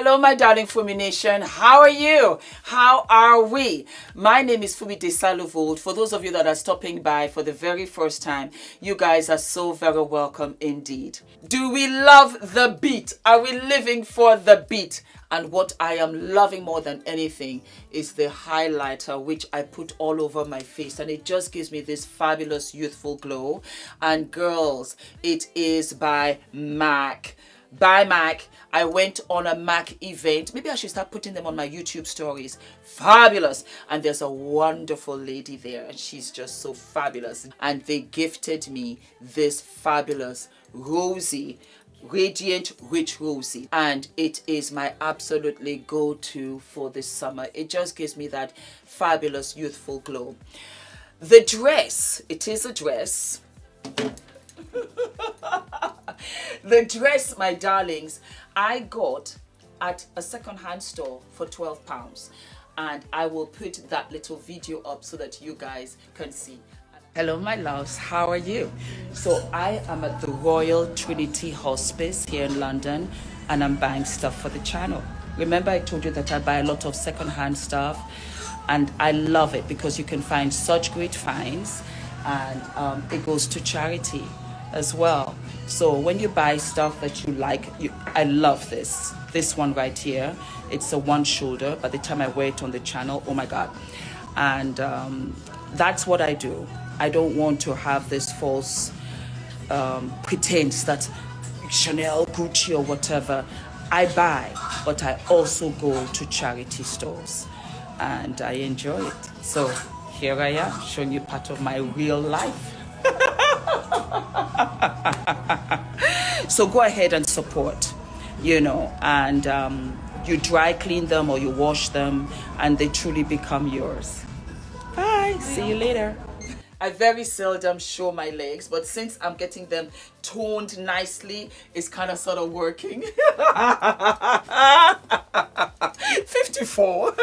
Hello, my darling Fumi Nation. How are you? How are we? My name is Fumidesaluvold. For those of you that are stopping by for the very first time, you guys are so very welcome indeed. Do we love the beat? Are we living for the beat? And what I am loving more than anything is the highlighter, which I put all over my face, and it just gives me this fabulous youthful glow. And girls, it is by MAC. By MAC. I went on a MAC event. Maybe I should start putting them on my YouTube stories. Fabulous. And there's a wonderful lady there, and she's just so fabulous. And they gifted me this fabulous rosy, radiant rich rosy, and it is my absolutely go-to for this summer. It just gives me that fabulous youthful glow. The dress, it is a dress. The dress, my darlings, I got at a second-hand store for £12, and I will put that little video up so that you guys can see. Hello, my loves. How are you? So I am at the Royal Trinity Hospice here in London, and I'm buying stuff for the channel. Remember I told you that I buy a lot of second-hand stuff, and I love it because you can find such great finds, and it goes to charity as well. So when you buy stuff that you like, I love this one right here. It's a one shoulder. By the time I wear it on the channel, oh my God. And that's what I do. I don't want to have this false pretense that Chanel, Gucci or whatever. I buy, but I also go to charity stores, and I enjoy it. So here I am showing you part of my real life. So go ahead and support, you know, and you dry clean them or you wash them, and they truly become yours. Bye, see you later. I very seldom show my legs, but since I'm getting them toned nicely, it's kind of sort of working. 54.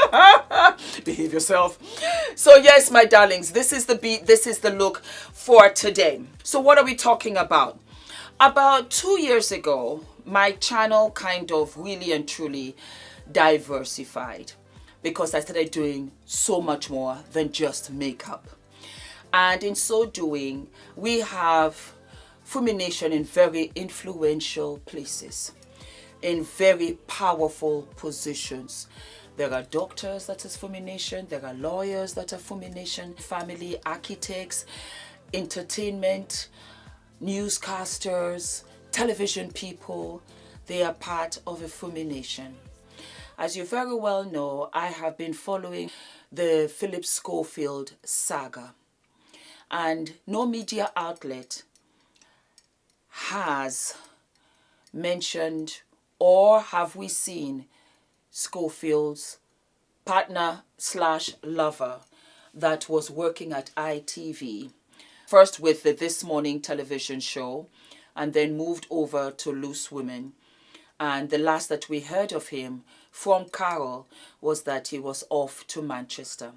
Behave yourself. So yes, my darlings, this is the beat, this is the look for today. So what are we talking about? About 2 years ago, my channel kind of really and truly diversified because I started doing so much more than just makeup. And in so doing, we have Fumi Nation in very influential places, in very powerful positions. There are doctors that is Fumi Nation, there are lawyers that are Fumi Nation, family, architects, entertainment, newscasters, television people. They are part of a Fumi Nation. As you very well know, I have been following the Phillip Schofield saga. And no media outlet has mentioned, or have we seen, Schofield's partner / lover that was working at ITV. First with the This Morning television show, and then moved over to Loose Women. And the last that we heard of him from Carol was that he was off to Manchester.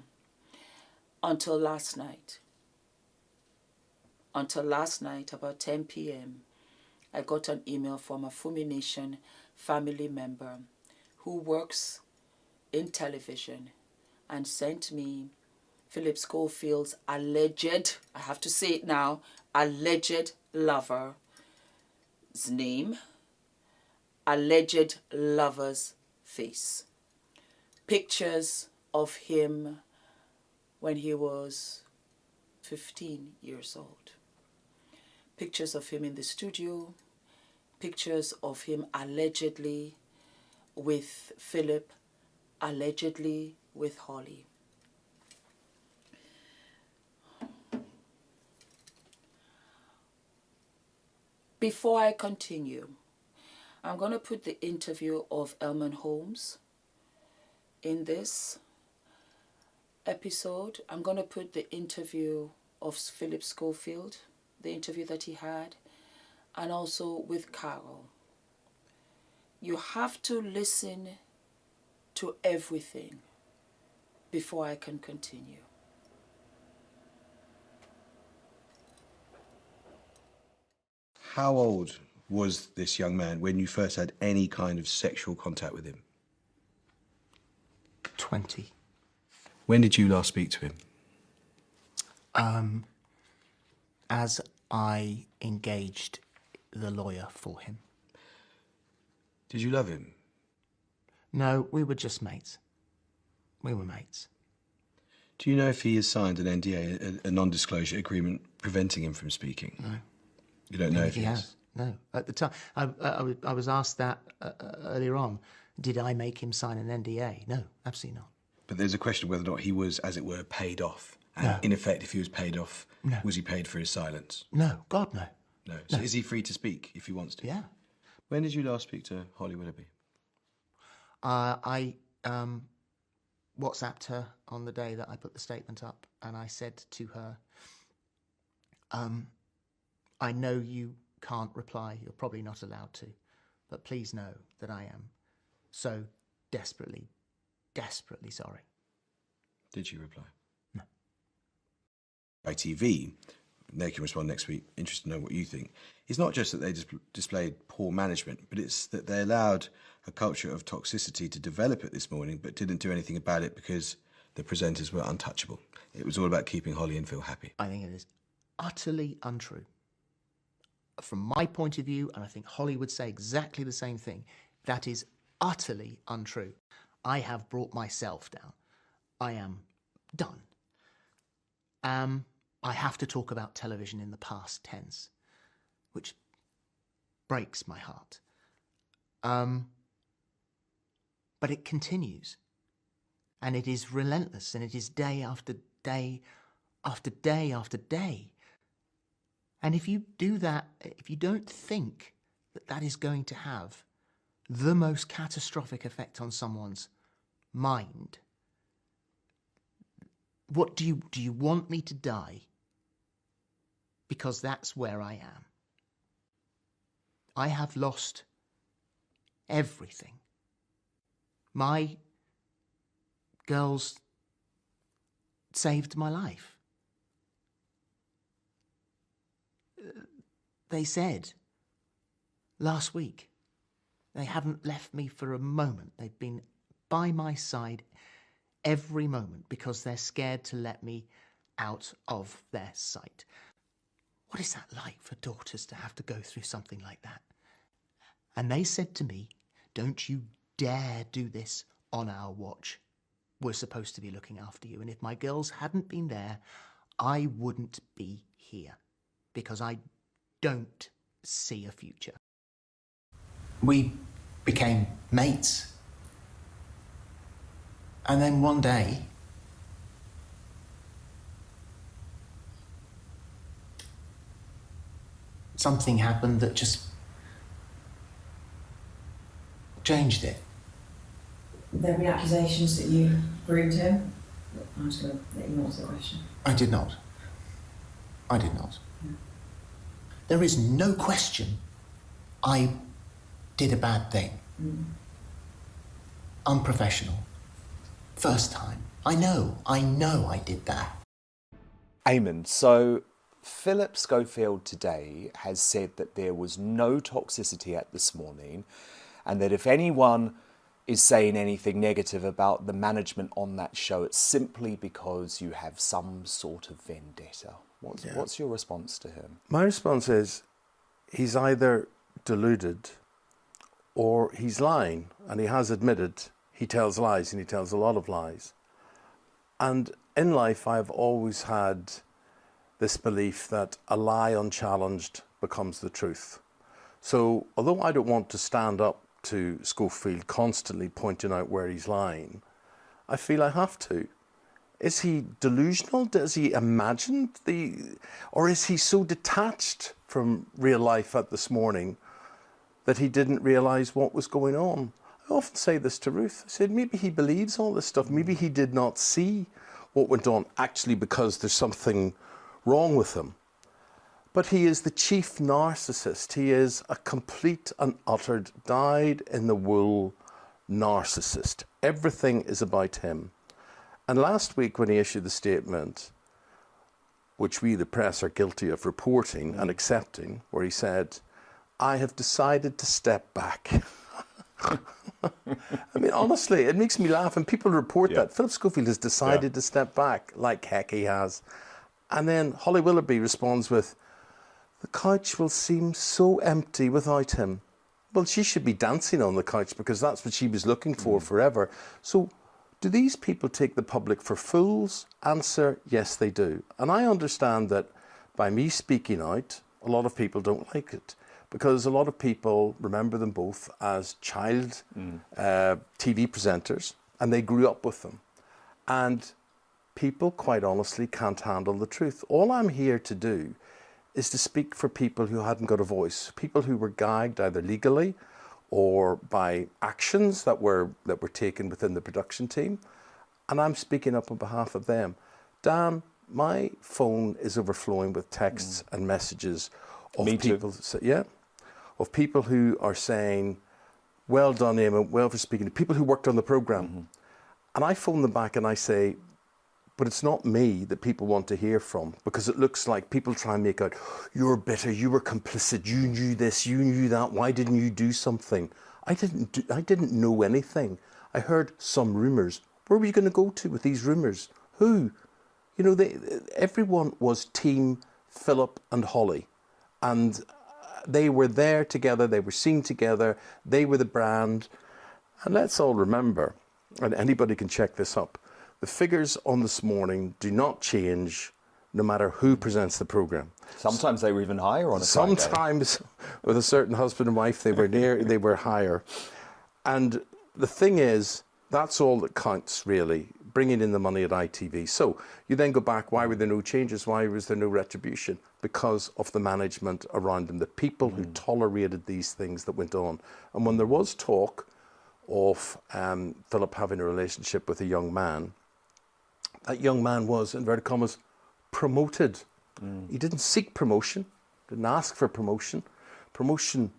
Until last night. Until last night, about 10 p.m., I got an email from a Fumi Nation family member who works in television and sent me Phillip Schofield's alleged, I have to say it now, alleged lover's name, alleged lover's face. Pictures of him when he was 15 years old. Pictures of him in the studio, pictures of him allegedly with Phillip, allegedly with Holly. Before I continue, I'm going to put the interview of Eamonn Holmes in this episode. I'm going to put the interview of Phillip Schofield, the interview that he had, and also with Carol. You have to listen to everything before I can continue. How old was this young man when you first had any kind of sexual contact with him? 20. When did you last speak to him? As I engaged the lawyer for him. Did you love him? No, we were just mates. We were mates. Do you know if he has signed an NDA, a non-disclosure agreement preventing him from speaking? No. You don't know if he has? No. At the time, I was asked that earlier on. Did I make him sign an NDA? No, absolutely not. But there's a question of whether or not he was, as it were, paid off. And No. in effect, if he was paid off, No. was he paid for his silence? No, God, no. No. So is he free to speak if he wants to? Yeah. When did you last speak to Holly Willoughby? I WhatsApped her on the day that I put the statement up, and I said to her, I know you can't reply, you're probably not allowed to, but please know that I am so desperately, desperately sorry. Did she reply? No. ITV, they can respond next week, interested to know what you think. It's not just that they displayed poor management, but it's that they allowed a culture of toxicity to develop it this morning, but didn't do anything about it because the presenters were untouchable. It was all about keeping Holly and Phil happy. I think it is utterly untrue. From my point of view, and I think Holly would say exactly the same thing, that is utterly untrue. I have brought myself down. I am done. I have to talk about television in the past tense, which breaks my heart. But it continues, and it is relentless, and it is day after day after day after day. And if you do that, if you don't think that that is going to have the most catastrophic effect on someone's mind, what do you want me to die? Because that's where I am. I have lost everything. My girls saved my life. They said last week they haven't left me for a moment. They've been by my side every moment because they're scared to let me out of their sight. What is that like for daughters to have to go through something like that? And they said to me, don't you dare do this on our watch. We're supposed to be looking after you. And if my girls hadn't been there, I wouldn't be here because I don't see a future. We became mates. And then one day, something happened that just changed it. There have been accusations that you groomed him. I'm just going to let you answer the question. I did not. I did not. Yeah. There is no question I did a bad thing. Unprofessional. First time. I know I did that. Eamonn, so Phillip Schofield today has said that there was no toxicity at this morning, and that if anyone is saying anything negative about the management on that show, it's simply because you have some sort of vendetta. What's your response to him? My response is he's either deluded or he's lying, and he has admitted he tells lies, and he tells a lot of lies. And in life, I've always had this belief that a lie unchallenged becomes the truth. So although I don't want to stand up to Schofield constantly pointing out where he's lying, I feel I have to. Is he delusional? Does he imagine or is he so detached from real life at this morning that he didn't realise what was going on? I often say this to Ruth. I said, maybe he believes all this stuff. Maybe he did not see what went on actually because there's something wrong with him. But he is the chief narcissist. He is a complete and utter dyed-in-the-wool narcissist. Everything is about him. And last week when he issued the statement, which we, the press, are guilty of reporting and accepting, where he said, I have decided to step back. I mean, honestly, it makes me laugh, and people report that. Philip Schofield has decided to step back, like heck he has. And then Holly Willoughby responds with, "The couch will seem so empty without him." Well, she should be dancing on the couch because that's what she was looking for forever. So do these people take the public for fools? Answer, yes, they do. And I understand that by me speaking out, a lot of people don't like it, because a lot of people remember them both as child TV presenters, and they grew up with them. And people, quite honestly, can't handle the truth. All I'm here to do is to speak for people who hadn't got a voice, people who were gagged either legally or by actions that were taken within the production team. And I'm speaking up on behalf of them. Dan, my phone is overflowing with texts and messages of people, of people who are saying, "Well done, Eamonn, well for speaking," people who worked on the programme. And I phone them back and I say, but it's not me that people want to hear from, because it looks like people try and make out, "You're bitter, you were complicit, you knew this, you knew that, why didn't you do something?" I didn't know anything. I heard some rumours. Where were you going to go to with these rumours? Who? You know, everyone was team Philip and Holly, and they were there together, they were seen together, they were the brand. And let's all remember, and anybody can check this up, the figures on This Morning do not change no matter who presents the programme. Sometimes they were even higher on a Friday. Sometimes with a certain husband and wife, they were higher. And the thing is, that's all that counts, really, bringing in the money at ITV. So you then go back, why were there no changes? Why was there no retribution? Because of the management around them, the people who tolerated these things that went on. And when there was talk of Philip having a relationship with a young man, that young man was, in inverted commas, promoted. He didn't seek promotion, didn't ask for promotion. Promotion,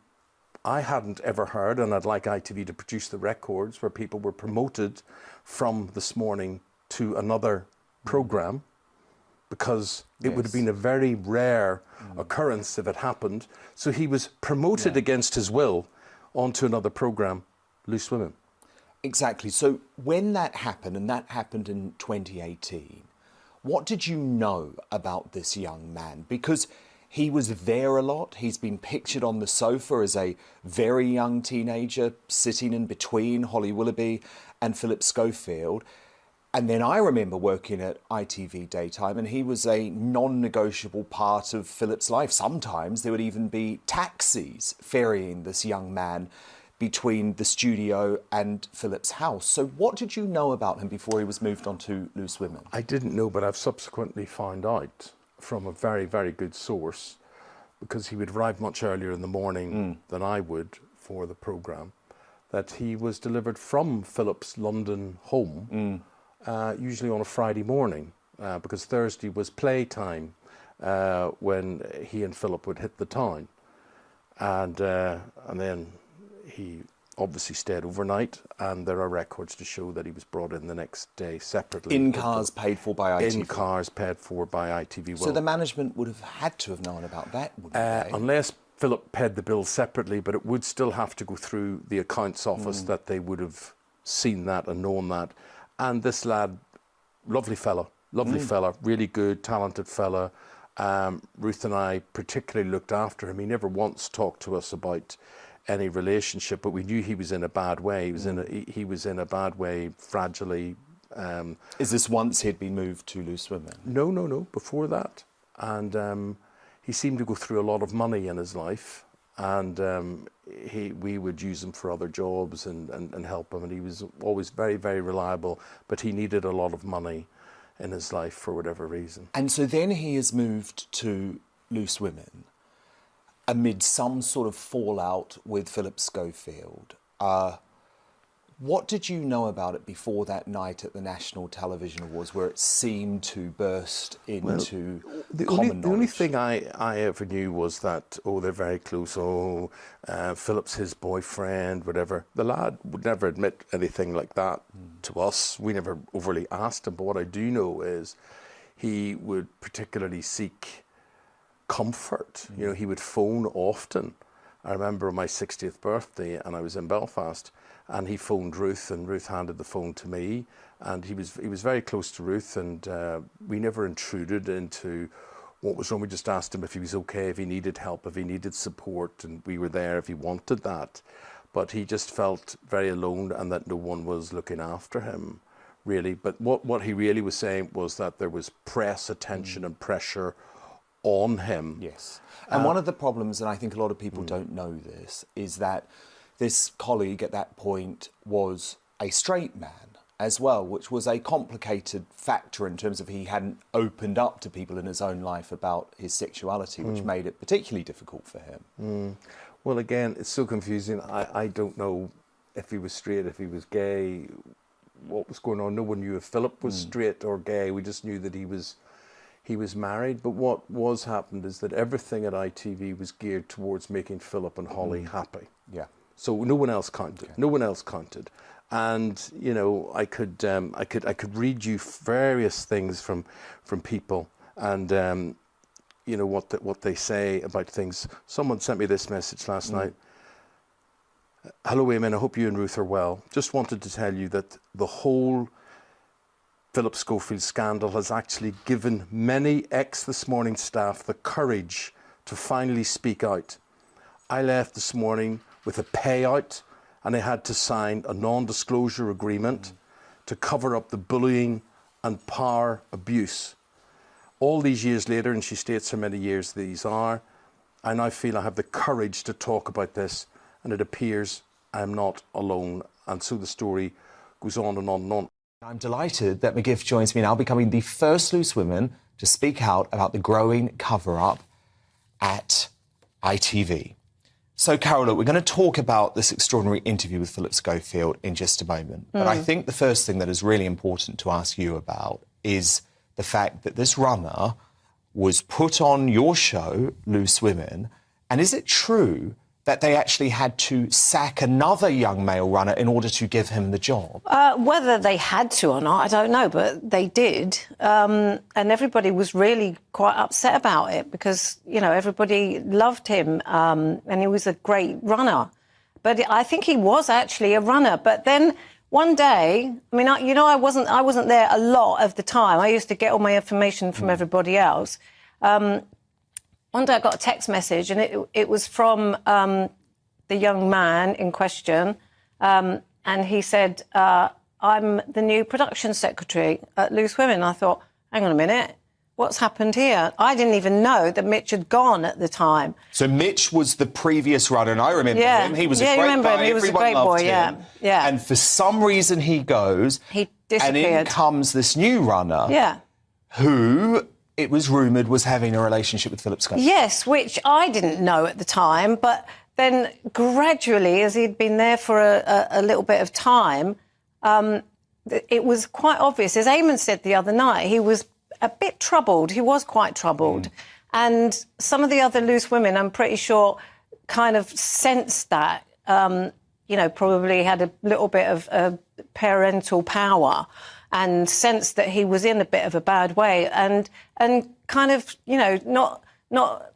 I hadn't ever heard, and I'd like ITV to produce the records where people were promoted from This Morning to another programme, because it would have been a very rare occurrence if it happened. So he was promoted against his will onto another programme, Loose Women. Exactly. So when that happened, and that happened in 2018, what did you know about this young man? Because he was there a lot. He's been pictured on the sofa as a very young teenager sitting in between Holly Willoughby and Philip Schofield. And then I remember working at ITV Daytime, and he was a non-negotiable part of Philip's life. Sometimes there would even be taxis ferrying this young man between the studio and Philip's house. So what did you know about him before he was moved on to Loose Women? I didn't know, but I've subsequently found out from a very, very good source, because he would arrive much earlier in the morning than I would for the programme, that he was delivered from Philip's London home, usually on a Friday morning, because Thursday was playtime when he and Philip would hit the town. And then he obviously stayed overnight, and there are records to show that he was brought in the next day separately. In cars paid for by ITV? In cars paid for by ITV. So the management would have had to have known about that, wouldn't they? Unless Philip paid the bill separately, but it would still have to go through the accounts office that they would have seen that and known that. And this lad, lovely fella, really good, talented fella. Ruth and I particularly looked after him. He never once talked to us about any relationship, but we knew he was in a bad way. He was in a bad way, fragilely. Is this once he'd been moved to Loose Women? No, before that. And he seemed to go through a lot of money in his life, and we would use him for other jobs and help him, and he was always very, very reliable, but he needed a lot of money in his life for whatever reason. And so then he is moved to Loose Women amid some sort of fallout with Philip Schofield. What did you know about it before that night at the National Television Awards, where it seemed to burst into common knowledge? The only thing I ever knew was that, they're very close, Philip's his boyfriend, whatever. The lad would never admit anything like that to us. We never overly asked him, but what I do know is he would particularly seek comfort. You know, he would phone often I remember on my 60th birthday, and I was in Belfast, and he phoned Ruth, and Ruth handed the phone to me, and he was very close to Ruth, and we never intruded into what was wrong. We just asked him if he was okay, if he needed help, if he needed support, and we were there if he wanted that. But he just felt very alone, and that no one was looking after him, really. But what he really was saying was that there was press, attention and pressure on him. Yes. And one of the problems, and I think a lot of people don't know this, is that this colleague at that point was a straight man as well, which was a complicated factor in terms of he hadn't opened up to people in his own life about his sexuality, which made it particularly difficult for him. Well, again, it's so confusing. I don't know if he was straight, if he was gay, what was going on. No one knew if Philip was straight or gay. We just knew that he was married. But what was happened is that everything at ITV was geared towards making Philip and Holly happy. Yeah. So no one else counted. Okay. No one else counted. And you know, I could read you various things from people, and you know what they say about things. Someone sent me this message last night. Hello, Eamonn. I hope you and Ruth are well. Just wanted to tell you that the whole Philip Schofield scandal has actually given many This Morning staff the courage to finally speak out. I left this morning with a payout, and I had to sign a non-disclosure agreement to cover up the bullying and power abuse. All these years later, and she states how many years these are, I now feel I have the courage to talk about this, and it appears I am not alone. And so the story goes on and on and on. I'm delighted that McGiff joins me now, becoming the first loose woman to speak out about the growing cover-up at ITV. So, Carol, look, we're going to talk about this extraordinary interview with Philip Schofield in just a moment. But I think the first thing that is really important to ask you about is the fact that this runner was put on your show, Loose Women. And is it true that they actually had to sack another young male runner in order to give him the job? Whether they had to or not, I don't know, but they did. And everybody was really quite upset about it because, you know, everybody loved him and he was a great runner. But I think he was actually a runner. But then one day, I mean, I wasn't there a lot of the time. I used to get all my information from everybody else. One day I got a text message, and it was from the young man in question, and he said, I'm the new production secretary at Loose Women. I thought, hang on a minute, what's happened here? I didn't even know that Mitch had gone at the time. So Mitch was the previous runner, and I remember him. He was a great guy. He was a great boy, yeah. And for some reason he goes, he disappeared. And in comes this new runner, who it was rumoured was having a relationship with Philip Schofield. Yes, which I didn't know at the time, but then gradually, as he'd been there for a little bit of time, it was quite obvious. As Eamonn said the other night, he was a bit troubled. He was quite troubled. And some of the other Loose Women, I'm pretty sure, kind of sensed that, you know, probably had a little bit of parental power and sensed that he was in a bit of a bad way and kind of, you know, not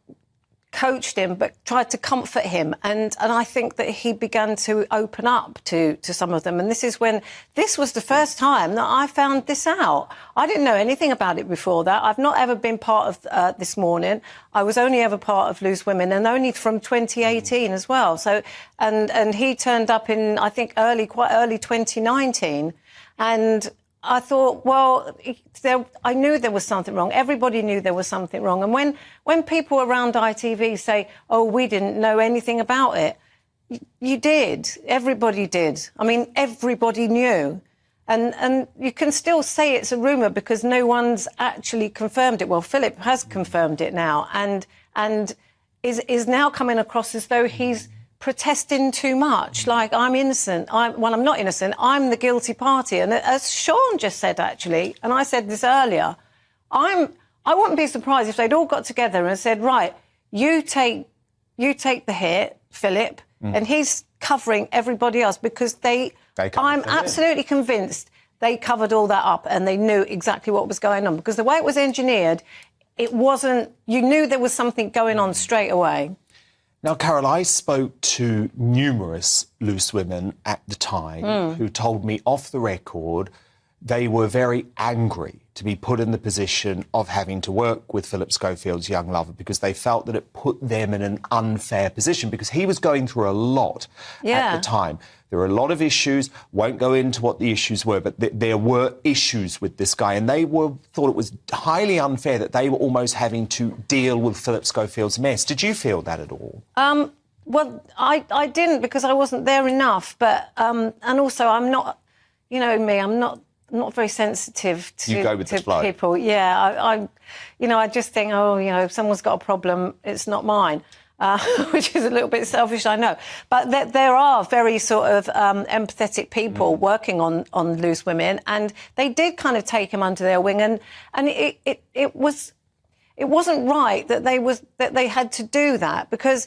coached him, but tried to comfort him. And I think that he began to open up to some of them. And this was the first time that I found this out. I didn't know anything about it before that. I've not ever been part of This Morning. I was only ever part of Loose Women, and only from 2018 as well. So, and he turned up in, I think, quite early 2019. And I thought, well, I knew there was something wrong. Everybody knew there was something wrong. And when people around ITV say, oh, we didn't know anything about it, you did. Everybody did. I mean, everybody knew. And you can still say it's a rumour because no one's actually confirmed it. Well, Philip has confirmed it now and is now coming across as though he's protesting too much, like I'm innocent. I'm not innocent. I'm the guilty party. And as Sean just said, actually, and I said this earlier, I wouldn't be surprised if they'd all got together and said, right, you take the hit, Philip, and he's covering everybody else because I'm absolutely convinced they covered all that up and they knew exactly what was going on because the way it was engineered, you knew there was something going on straight away. Now, Carol, I spoke to numerous loose women at the time who told me off the record they were very angry to be put in the position of having to work with Phillip Schofield's young lover because they felt that it put them in an unfair position because he was going through a lot at the time. There were a lot of issues, won't go into what the issues were, but there were issues with this guy, and they thought it was highly unfair that they were almost having to deal with Phillip Schofield's mess. Did you feel that at all? Well, I didn't because I wasn't there enough, but and also I'm not, you know me, I'm not very sensitive to people. Yeah, I just think, oh, you know, if someone's got a problem, it's not mine. Which is a little bit selfish, I know. But there are very sort of empathetic people working on loose women, and they did kind of take him under their wing, and it wasn't right that they had to do that, because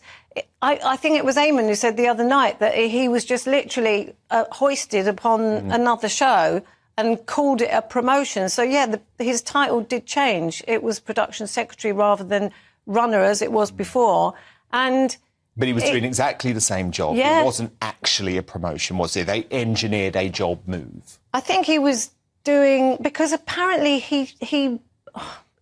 I think it was Eamonn who said the other night that he was just literally hoisted upon another show and called it a promotion. So yeah, his title did change. It was production secretary rather than runner as it was before. But he was doing exactly the same job. Yeah. It wasn't actually a promotion, was it? They engineered a job move. I think he was doing, because apparently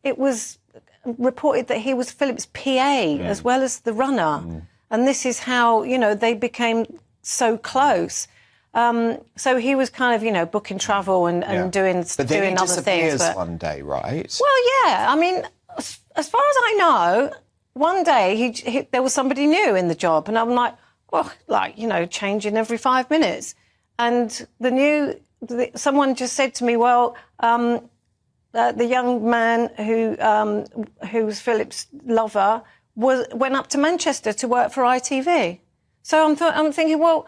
it was reported that he was Phillip's PA as well as the runner. And this is how, you know, they became so close. So he was kind of, you know, booking travel and doing other things. But then he disappears one day, right? Well, yeah. I mean, as far as I know, one day there was somebody new in the job, and I'm like, well, like, you know, changing every 5 minutes. And someone just said to me, well, the young man who was Phillip's lover went up to Manchester to work for ITV. So I'm thinking, well,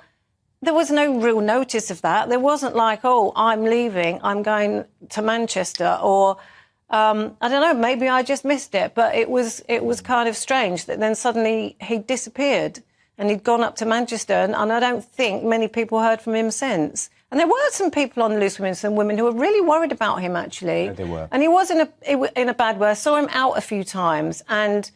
there was no real notice of that. There wasn't like, oh, I'm leaving, I'm going to Manchester, or I don't know, maybe I just missed it, but it was kind of strange that then suddenly he disappeared and he'd gone up to Manchester, and I don't think many people heard from him since. And there were some people on Loose Women, some women who were really worried about him, actually. Yeah, they were. And he was in a bad way. I saw him out a few times, and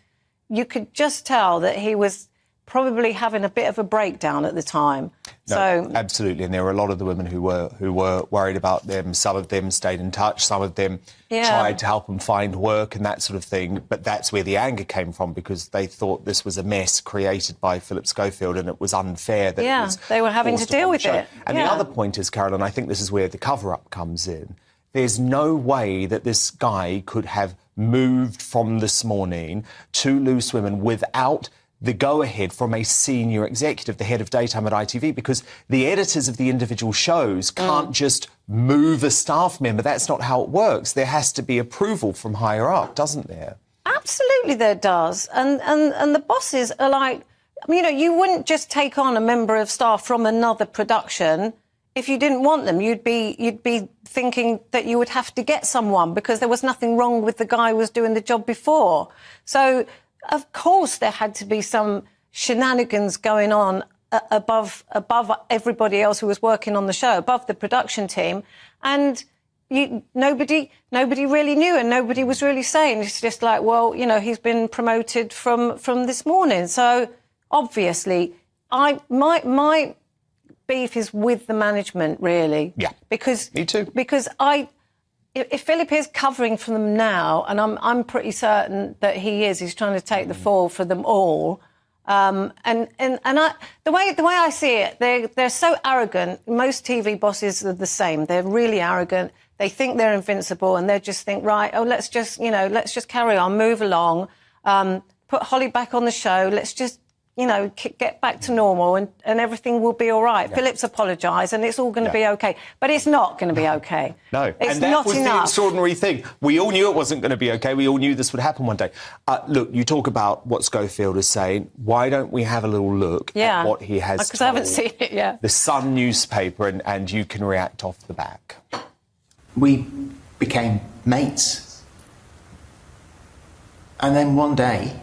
you could just tell that he was probably having a bit of a breakdown at the time. No, so absolutely, and there were a lot of the women who were worried about them. Some of them stayed in touch. Some of them tried to help them find work and that sort of thing. But that's where the anger came from, because they thought this was a mess created by Phillip Schofield, and it was unfair that it was they were having to deal with it. And the other point is, Carol, and I think this is where the cover-up comes in. There's no way that this guy could have moved from This Morning to Loose Women without the go-ahead from a senior executive, the head of daytime at ITV, because the editors of the individual shows can't just move a staff member. That's not how it works. There has to be approval from higher up, doesn't there? Absolutely there does. And the bosses are like, you know, you wouldn't just take on a member of staff from another production if you didn't want them. You'd be thinking that you would have to get someone because there was nothing wrong with the guy who was doing the job before. So of course there had to be some shenanigans going on above everybody else who was working on the show, above the production team, and nobody really knew, and nobody was really saying. It's just like, well, you know, he's been promoted from This Morning. So obviously my beef is with the management, really. Yeah. Because me too. Because if Phillip is covering for them now, and I'm pretty certain that he's trying to take the fall for them all. The way I see it, they're so arrogant. Most TV bosses are the same. They're really arrogant. They think they're invincible, and they just think, right, let's just carry on, move along, put Holly back on the show. Let's just, get back to normal, and everything will be all right. Yeah. Phillip's apologised, and it's all going to be OK. But it's not going to be OK. No, it's and that not was enough. the extraordinary thing. We all knew it wasn't going to be OK. We all knew this would happen one day. Look, you talk about what Schofield is saying. Why don't we have a little look at what he has told? Because I haven't seen it yet. The Sun newspaper, and you can react off the back. We became mates. And then one day,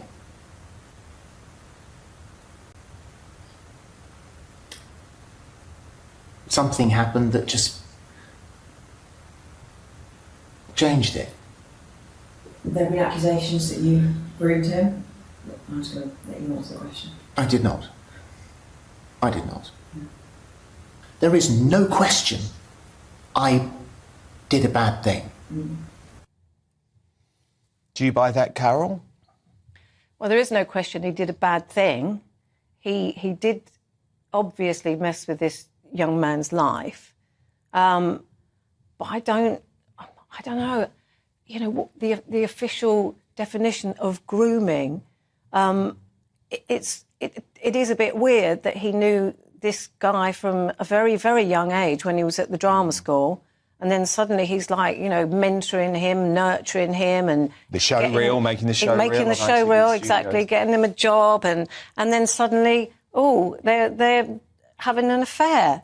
something happened that just changed it. There were accusations that you groomed him. I'm just going to let you answer the question. I did not. I did not. There is no question I did a bad thing. Do you buy that, Carol? Well, there is no question he did a bad thing. He did obviously mess with this young man's life. But I don't know, you know, what the official definition of grooming. It is a bit weird that he knew this guy from a very, very young age when he was at the drama school, and then suddenly he's like, you know, mentoring him, nurturing him, and the show reel, making the show reel, exactly, getting him a job, and then suddenly, they're having an affair.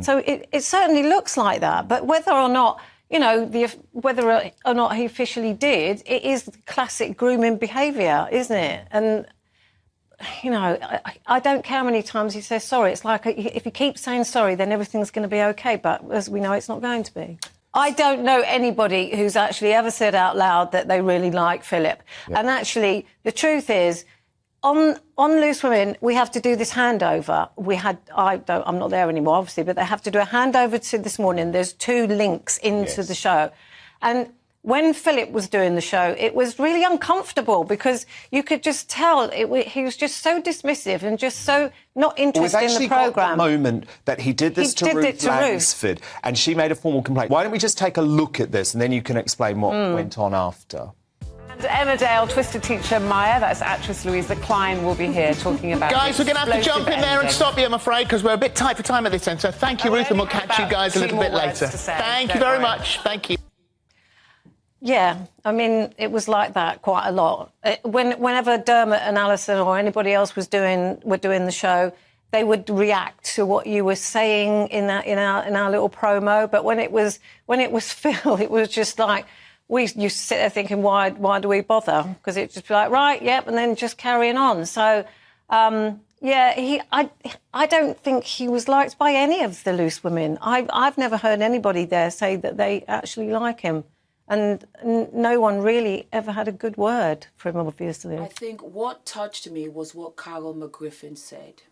So it certainly looks like that. But whether or not, you know, whether or not he officially did, it is classic grooming behaviour, isn't it? And you know, I don't care how many times he says sorry. It's like if he keeps saying sorry, then everything's going to be OK. But as we know, it's not going to be. I don't know anybody who's actually ever said out loud that they really like Phillip. Yep. And actually, the truth is, on Loose Women, we have to do this handover. I'm not there anymore, obviously, but they have to do a handover to this morning. There's 2 links into the show. And when Phillip was doing the show, it was really uncomfortable because you could just tell he was just so dismissive and just so not interested in the programme. Got the moment that he did this to Ruth Langsford, and she made a formal complaint. Why don't we just take a look at this and then you can explain what went on after? And Emmerdale Twisted teacher Maya, that's actress Louisa Klein, will be here talking about... Guys, we're going to have to jump in there and stop you, I'm afraid, because we're a bit tight for time at this end. So thank you, Ruth, and we'll catch you guys a little bit later. Thank you very much. Thank you. Yeah, I mean, it was like that quite a lot. Whenever Dermot and Alison or anybody else were doing the show, they would react to what you were saying in our little promo. But when it was Phil, it was just like you sit there thinking, why do we bother? Because it'd just be like, right, yep, and then just carrying on. So yeah, I don't think he was liked by any of the Loose Women. I've never heard anybody there say that they actually like him. And no one really ever had a good word for him, obviously. I think what touched me was what Carol McGiffin said.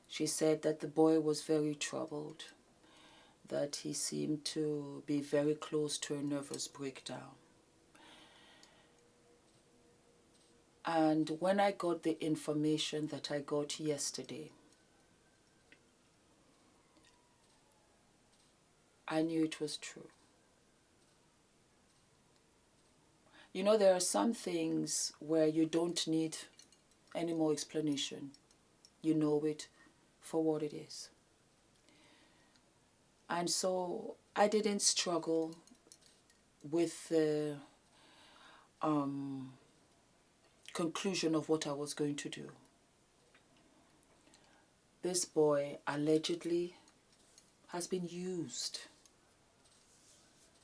She said that the boy was very troubled, that he seemed to be very close to a nervous breakdown. And when I got the information that I got yesterday, I knew it was true. You know, there are some things where you don't need any more explanation. You know it for what it is. And so I didn't struggle with the conclusion of what I was going to do. This boy allegedly has been used.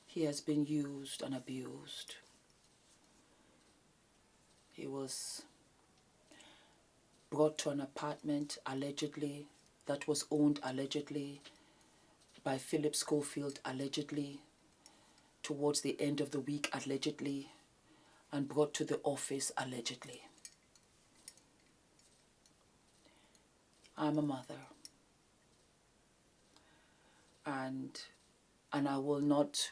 He has been used and abused. He was brought to an apartment, allegedly, that was owned, allegedly, by Phillip Schofield, allegedly, towards the end of the week, allegedly, and brought to the office, allegedly. I'm a mother. And I will not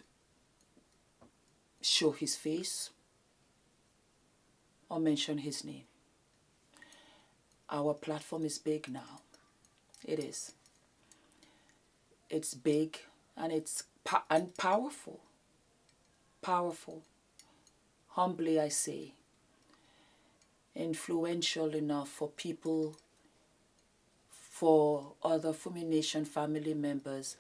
show his face or mention his name. Our platform is big now. It is. It's big and it's powerful. Powerful. Humbly I say. Influential enough for people, for other Fumi Nation family members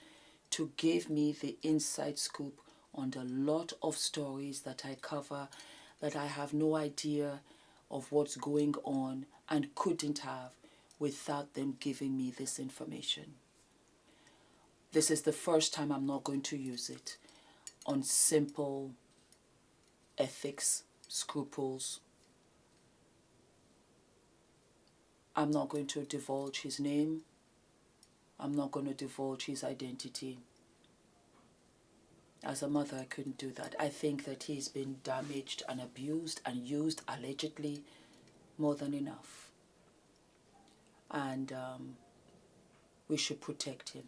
to give me the inside scoop on a lot of stories that I cover, that I have no idea of what's going on and couldn't have without them giving me this information. This is the first time I'm not going to use it on simple ethics, scruples. I'm not going to divulge his name. I'm not going to divulge his identity. As a mother, I couldn't do that. I think that he's been damaged and abused and used allegedly more than enough. And we should protect him.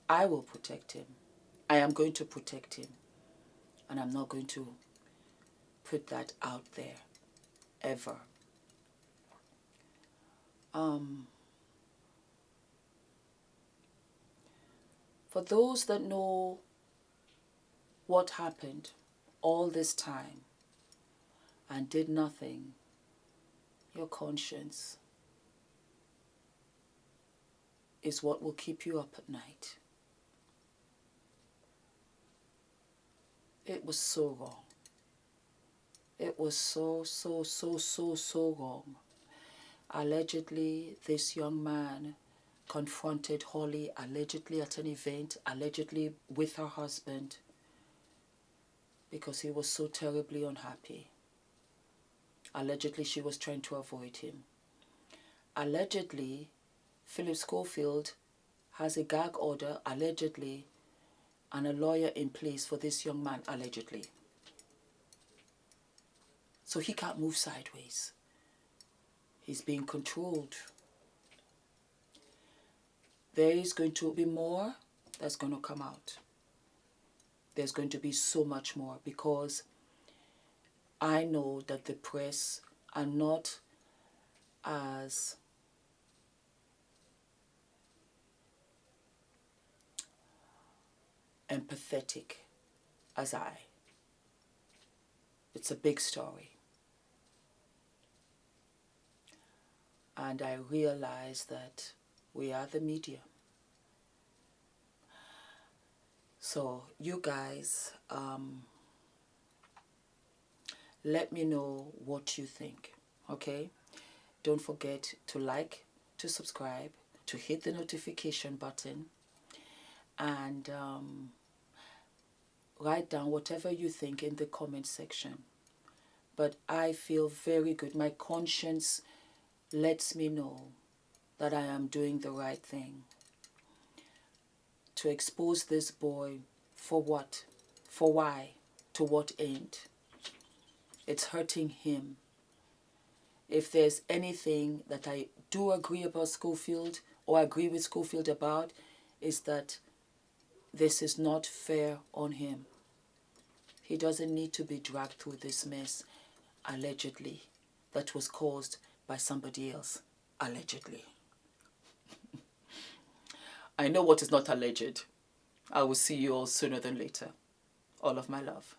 I will protect him. I am going to protect him. And I'm not going to put that out there, ever. For those that know what happened all this time and did nothing, your conscience is what will keep you up at night. It was so wrong. It was so wrong. Allegedly, this young man confronted Holly, allegedly at an event, allegedly with her husband, because he was so terribly unhappy. Allegedly, she was trying to avoid him. Allegedly, Phillip Schofield has a gag order, allegedly, and a lawyer in place for this young man, allegedly. So he can't move sideways. He's being controlled. There is going to be more that's going to come out. There's going to be so much more, because I know that the press are not as empathetic as I. It's a big story. And I realize that we are the media. So you guys, let me know what you think, okay? Don't forget to like, to subscribe, to hit the notification button, and write down whatever you think in the comment section. But I feel very good. My conscience lets me know that I am doing the right thing. To expose this boy for what? For why? To what end? It's hurting him. If there's anything that I do agree about Schofield, or agree with Schofield about, is that this is not fair on him. He doesn't need to be dragged through this mess, allegedly, that was caused by somebody else, allegedly. I know what is not alleged. I will see you all sooner than later. All of my love.